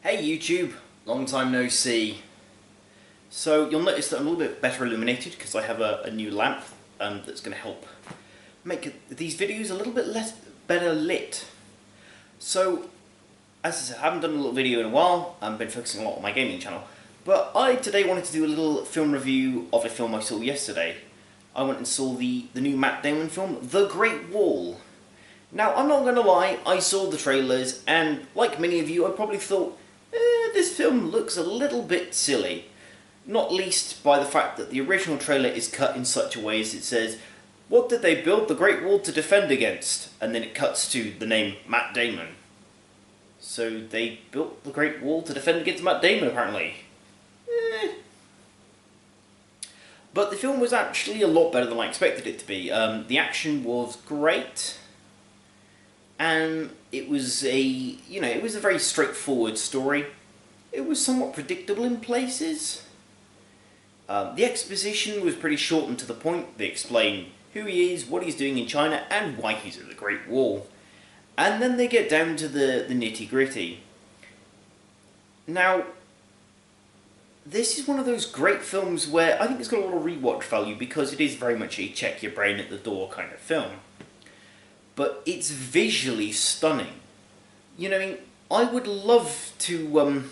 Hey YouTube, long time no see. So you'll notice that I'm a little bit better illuminated because I have a new lamp that's going to help make these videos a little bit better lit. So, as I said, I haven't done a little video in a while. I've been focusing a lot on my gaming channel. But I today wanted to do a little film review of a film I saw yesterday. I went and saw the new Matt Damon film, The Great Wall. Now, I'm not going to lie, I saw the trailers, and like many of you, I probably thought, this film looks a little bit silly. Not least by the fact that the original trailer is cut in such a way as it says, what did they build the Great Wall to defend against? And then it cuts to the name Matt Damon. So they built the Great Wall to defend against Matt Damon, apparently. But the film was actually a lot better than I expected it to be. The action was great. And it was it was a very straightforward story. It was somewhat predictable in places. The exposition was pretty short and to the point. They explain who he is, what he's doing in China, and why he's at the Great Wall. And then they get down to the nitty-gritty. Now, this is one of those great films where I think it's got a lot of rewatch value because it is very much a check your brain at the door kind of film. But it's visually stunning. You know, I mean, I would love to,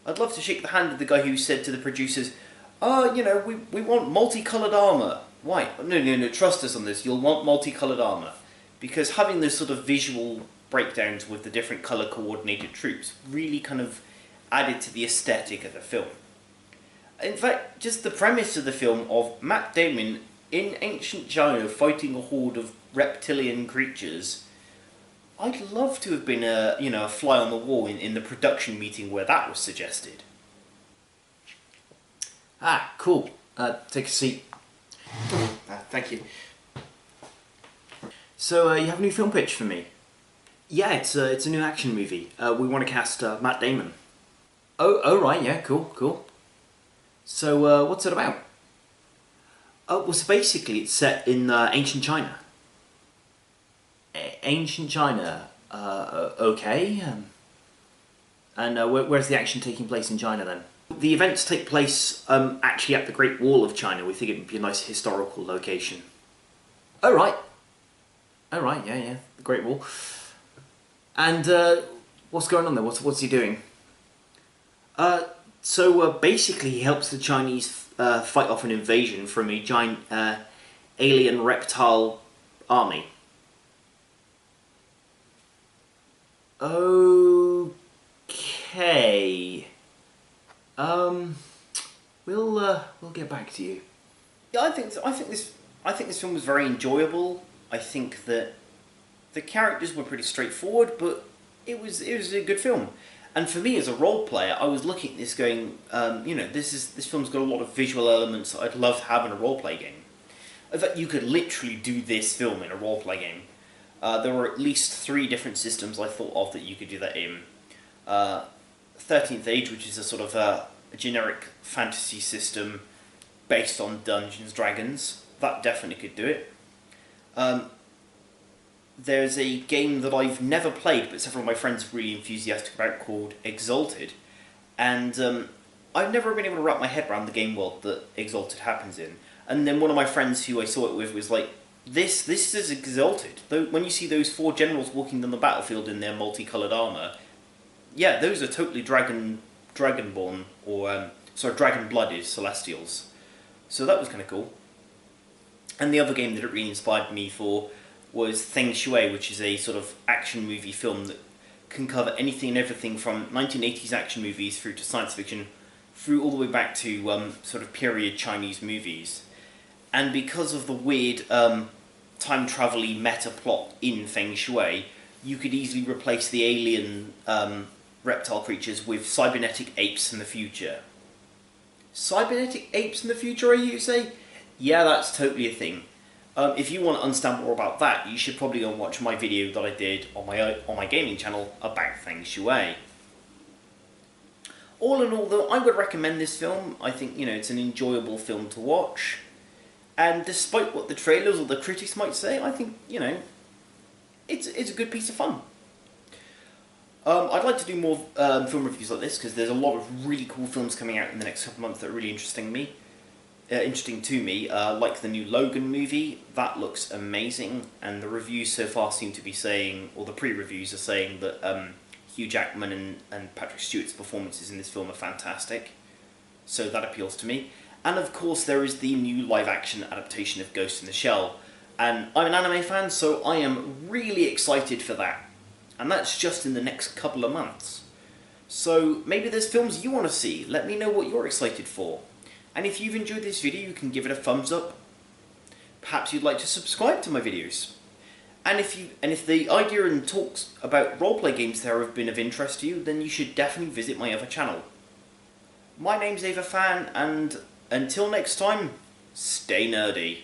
I'd love to shake the hand of the guy who said to the producers, we want multicoloured armour. Why? No, trust us on this, you'll want multicoloured armour. Because having those sort of visual breakdowns with the different colour coordinated troops really kind of added to the aesthetic of the film. In fact, just the premise of the film of Matt Damon in ancient China fighting a horde of reptilian creatures, I'd love to have been a fly on the wall in the production meeting where that was suggested. Ah, cool. Take a seat. Thank you. So, you have a new film pitch for me? Yeah, it's a new action movie. We want to cast Matt Damon. Oh, right, yeah, cool. So, what's it about? Well, so basically it's set in ancient China. Ancient China? Okay. And where's the action taking place in China then? The events take place actually at the Great Wall of China. We think it would be a nice historical location. Oh right, yeah, the Great Wall. And what's going on there? What's he doing? So basically he helps the Chinese fight off an invasion from a giant alien reptile army. Okay. We'll get back to you. Yeah, I think this film was very enjoyable. I think that the characters were pretty straightforward, but it was a good film. And for me as a role player, I was looking at this going, this film's got a lot of visual elements that I'd love to have in a roleplay game. In fact, you could literally do this film in a roleplay game. There were at least 3 different systems I thought of that you could do that in. 13th Age, which is a sort of a generic fantasy system based on Dungeons & Dragons. That definitely could do it. There's a game that I've never played, but several of my friends are really enthusiastic about, called Exalted. And I've never been able to wrap my head around the game world that Exalted happens in. And then one of my friends who I saw it with was like, this is Exalted. When you see those 4 generals walking on the battlefield in their multicoloured armour, yeah, those are totally dragonborn, or dragon-blooded Celestials. So that was kind of cool. And the other game that it really inspired me for was Feng Shui, which is a sort of action movie film that can cover anything and everything from 1980s action movies through to science fiction, through all the way back to sort of period Chinese movies. And because of the weird time travel-y meta plot in Feng Shui, you could easily replace the alien reptile creatures with cybernetic apes in the future. Cybernetic apes in the future, you say? Yeah, that's totally a thing. If you want to understand more about that, you should probably go and watch my video that I did on my gaming channel about Feng Shui. All in all, though, I would recommend this film. I think, it's an enjoyable film to watch. And despite what the trailers or the critics might say, I think, it's a good piece of fun. I'd like to do more film reviews like this because there's a lot of really cool films coming out in the next couple of months that are really interesting to me. Like the new Logan movie, that looks amazing, and the reviews so far seem to be saying, or the pre-reviews are saying that Hugh Jackman and Patrick Stewart's performances in this film are fantastic. So that appeals to me. And of course there is the new live-action adaptation of Ghost in the Shell. And I'm an anime fan, so I am really excited for that. And that's just in the next couple of months. So maybe there's films you want to see. Let me know what you're excited for. And if you've enjoyed this video, you can give it a thumbs up. Perhaps you'd like to subscribe to my videos. And if the idea and talks about roleplay games there have been of interest to you, then you should definitely visit my other channel. My name's Ava Fan, and until next time, stay nerdy.